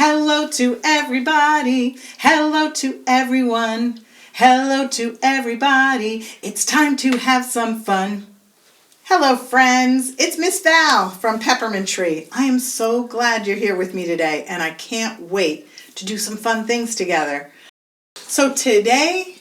Hello to everybody. Hello to everyone. Hello to everybody. It's time to have some fun. Hello, friends. It's Miss Val from Peppermint. I am so glad you're here with me today, and I can't wait to do some fun things together. So today,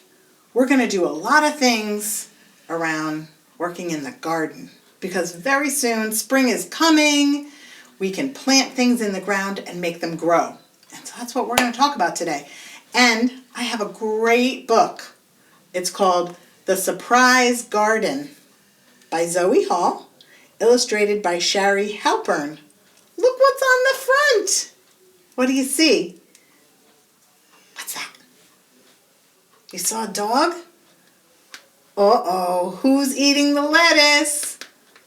we're going to do a lot of things around working in the garden because very soon spring is coming. We can plant things in the ground and make them grow. And so that's what we're going to talk about today. And I have a great book. It's called The Surprise Garden by Zoe Hall, illustrated by Shari Halpern. Look what's on the front. What do you see? What's that? You saw a dog? Uh-oh, who's eating the lettuce?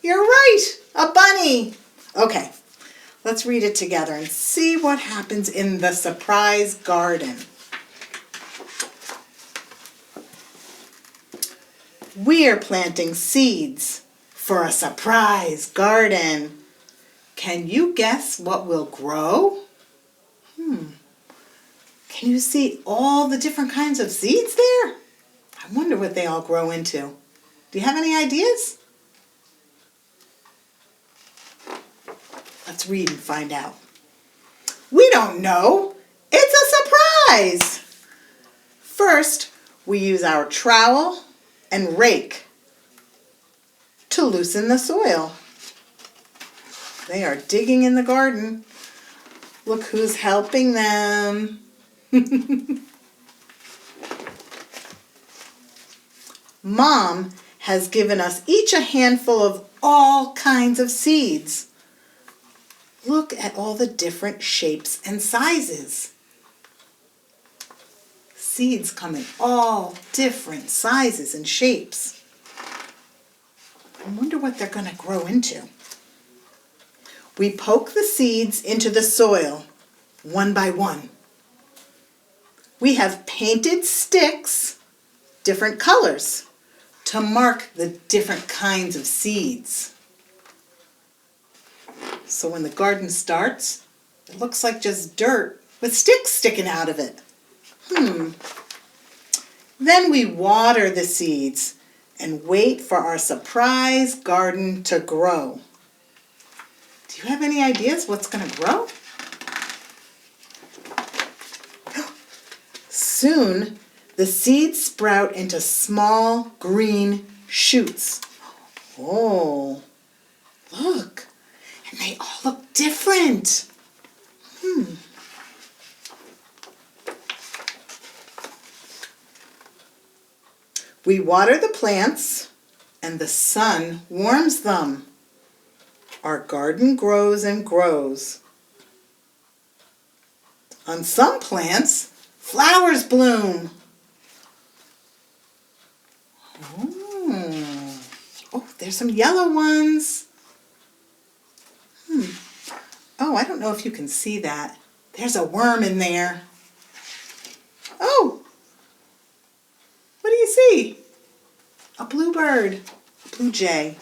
You're right, a bunny. Okay. Let's read it together and see what happens in the surprise garden. We're planting seeds for a surprise garden. Can you guess what will grow? Can you see all the different kinds of seeds there? I wonder what they all grow into. Do you have any ideas? Let's read and find out. We don't know. It's a surprise. First, we use our trowel and rake to loosen the soil. They are digging in the garden. Look who's helping them. Mom has given us each a handful of all kinds of seeds. Look at all the different shapes and sizes. Seeds come in all different sizes and shapes. I wonder what they're going to grow into. We poke the seeds into the soil one by one. We have painted sticks, different colors, to mark the different kinds of seeds. So when the garden starts, it looks like just dirt with sticks sticking out of it. Then we water the seeds and wait for our surprise garden to grow. Do you have any ideas what's going to grow? Soon, the seeds sprout into small green shoots. Oh, look. And they all look different. We water the plants and the sun warms them. Our garden grows and grows. On some plants, flowers bloom. Oh, there's some yellow ones. Oh, I don't know if you can see that. There's a worm in there. Oh, what do you see? A bluebird, a blue jay.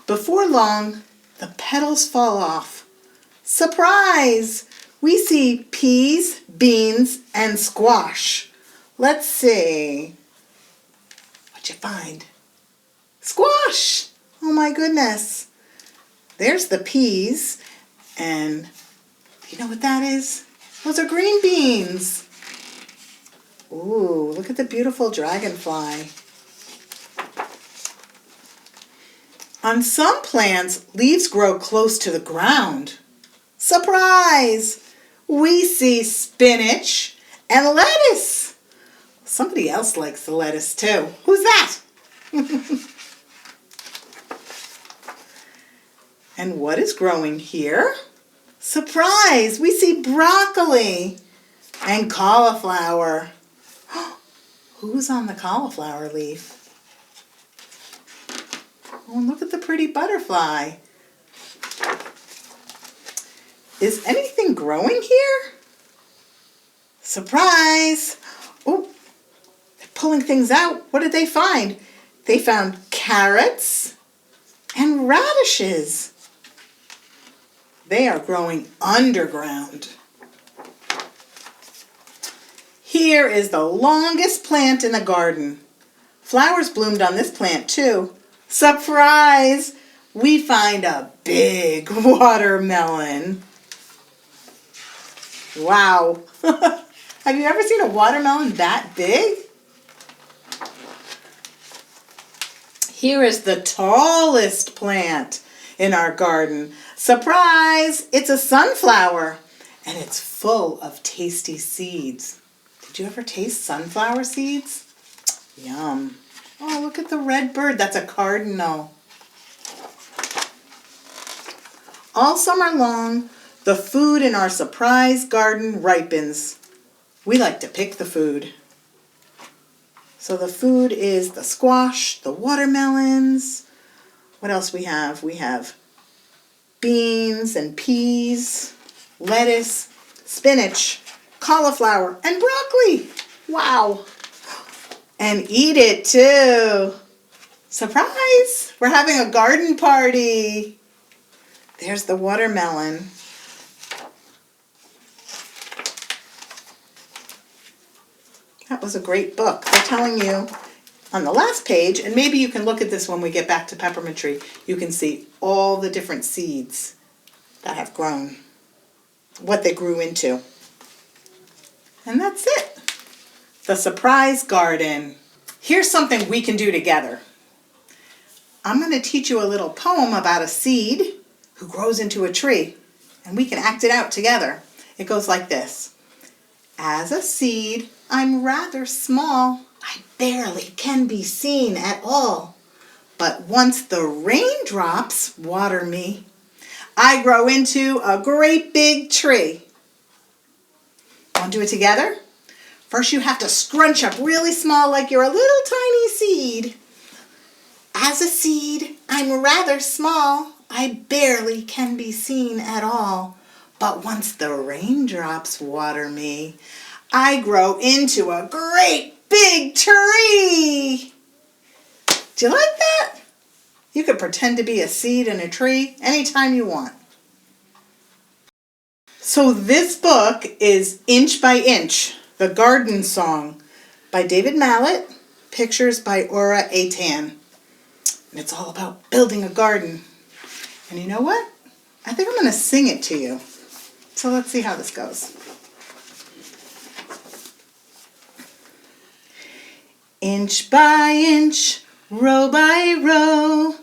Before long, the petals fall off. Surprise! We see peas, beans, and squash. Let's see. What'd you find? Squash! Oh my goodness. There's the peas, and you know what that is? Those are green beans. Ooh, look at the beautiful dragonfly. On some plants, leaves grow close to the ground. Surprise! We see spinach and lettuce. Somebody else likes the lettuce too. Who's that? And what is growing here? Surprise! We see broccoli and cauliflower. Who's on the cauliflower leaf? Oh, look at the pretty butterfly. Is anything growing here? Surprise! Oh, they're pulling things out. What did they find? They found carrots and radishes. They are growing underground. Here is the longest plant in the garden. Flowers bloomed on this plant too. Surprise! We find a big watermelon. Wow. Have you ever seen a watermelon that big? Here is the tallest plant in our garden. Surprise! It's a sunflower, and it's full of tasty seeds. Did you ever taste sunflower seeds? Yum. Oh, look at the red bird. That's a cardinal. All summer long, the food in our surprise garden ripens. We like to pick the food. So the food is the squash, the watermelons. What else we have? We have beans and peas, lettuce, spinach, cauliflower, and broccoli. Wow. And eat it too. Surprise! We're having a garden party. There's the watermelon. That was a great book. They're telling you on the last page, and maybe you can look at this when we get back to Peppermint Tree, you can see all the different seeds that have grown, what they grew into. And that's it. The surprise garden. Here's something we can do together. I'm going to teach you a little poem about a seed who grows into a tree, and we can act it out together. It goes like this. As a seed, I'm rather small. I barely can be seen at all. But once the raindrops water me, I grow into a great big tree. Want to do it together? First you have to scrunch up really small like you're a little tiny seed. As a seed, I'm rather small. I barely can be seen at all. But once the raindrops water me, I grow into a great big tree. Do you like that? You could pretend to be a seed in a tree anytime you want. So this book is Inch by Inch, the Garden Song by David Mallet, pictures by Aura Atan. And it's all about building a garden. And you know what? I think I'm going to sing it to you. So let's see how this goes. Inch by inch, row by row,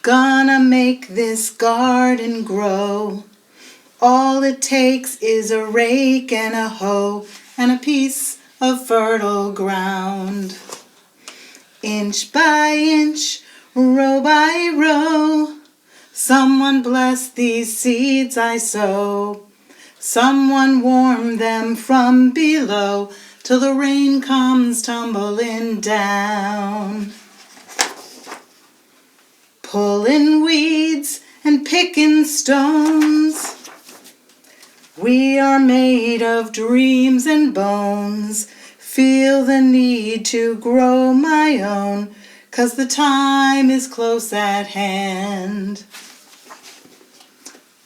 gonna make this garden grow. All it takes is a rake and a hoe and a piece of fertile ground. Inch by inch, row by row, someone bless these seeds I sow. Someone warm them from below till the rain comes tumbling down. Pulling weeds and picking stones, we are made of dreams and bones. Feel the need to grow my own, 'cause the time is close at hand.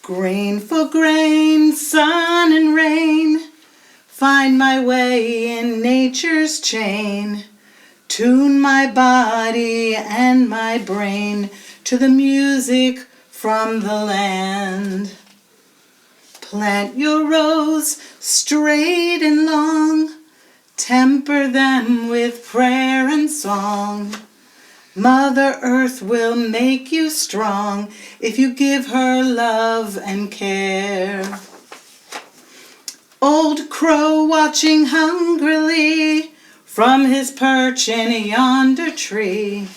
Grain for grain, sun and rain, find my way in nature's chain. Tune my body and my brain to the music from the land. Plant your rows straight and long, temper them with prayer and song. Mother Earth will make you strong if you give her love and care. Old crow watching hungrily from his perch in yonder tree.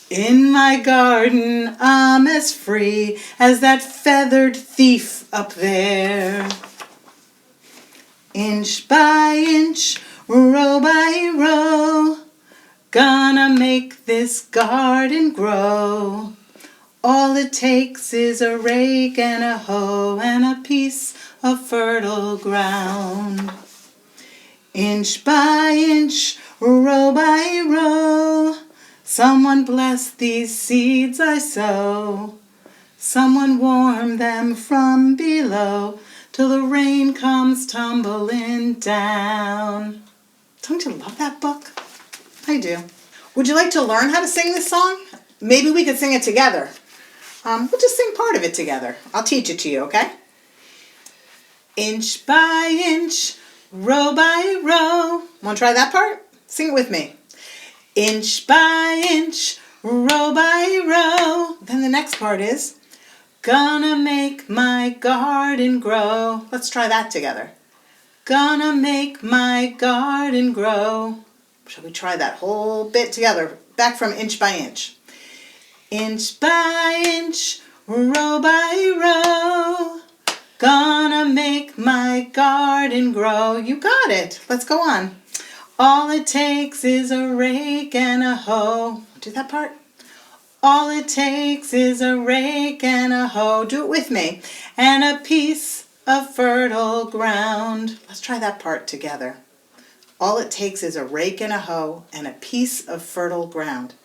In my garden I'm as free as that feathered thief up there. Inch by inch, row by row, gonna make this garden grow. All it takes is a rake and a hoe and a piece of fertile ground. Inch by inch, row by row, someone bless these seeds I sow. Someone warm them from below till the rain comes tumbling down. Don't you love that book? I do. Would you like to learn how to sing this song? Maybe we could sing it together. We'll just sing part of it together. I'll teach it to you, okay? Inch by inch, row by row. Want to try that part? Sing it with me. Inch by inch, row by row. Then the next part is, gonna make my garden grow. Let's try that together. Gonna make my garden grow. Shall we try that whole bit together? Back from inch by inch. Inch by inch, row by row. Gonna make my garden grow. You got it. Let's go on. All it takes is a rake and a hoe. Do that part. All it takes is a rake and a hoe. Do it with me. And a piece of fertile ground. Let's try that part together. All it takes is a rake and a hoe and a piece of fertile ground.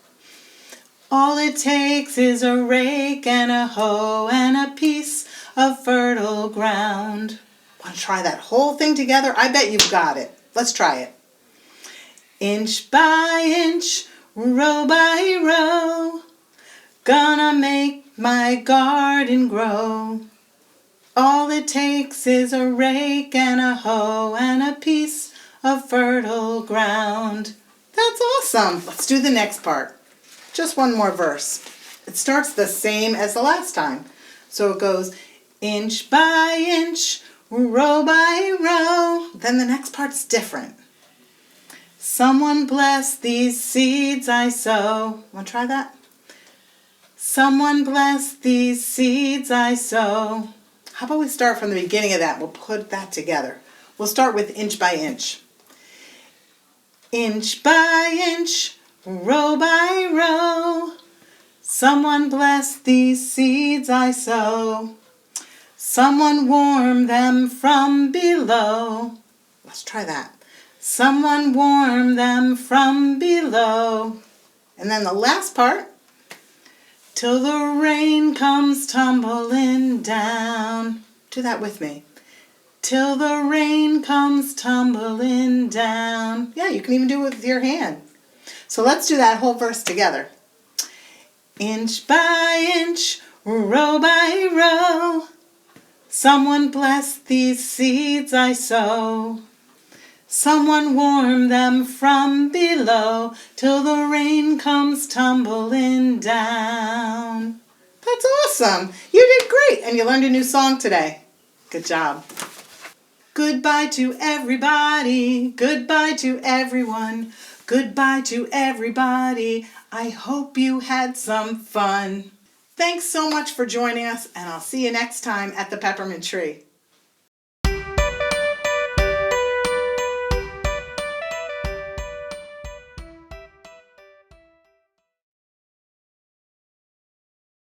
All it takes is a rake and a hoe and a piece of fertile ground. Want to try that whole thing together? I bet you've got it. Let's try it. Inch by inch, row by row. Gonna make my garden grow. All it takes is a rake and a hoe and a piece of fertile ground. That's awesome. Let's do the next part. Just one more verse. It starts the same as the last time. So it goes inch by inch, row by row. Then the next part's different. Someone bless these seeds I sow. Want to try that? Someone bless these seeds I sow. How about we start from the beginning of that? We'll put that together. We'll start with inch by inch. Inch by inch, row by row. Someone bless these seeds I sow. Someone warm them from below. Let's try that. Someone warm them from below. And then the last part. Till the rain comes tumbling down. Do that with me. Till the rain comes tumbling down. Yeah, you can even do it with your hand. So let's do that whole verse together. Inch by inch, row by row. Someone bless these seeds I sow. Someone warm them from below till the rain comes tumbling down. That's awesome. You did great and you learned a new song today. Good job. Goodbye to everybody. Goodbye to everyone. Goodbye to everybody. I hope you had some fun. Thanks so much for joining us, and I'll see you next time at the Peppermint Tree.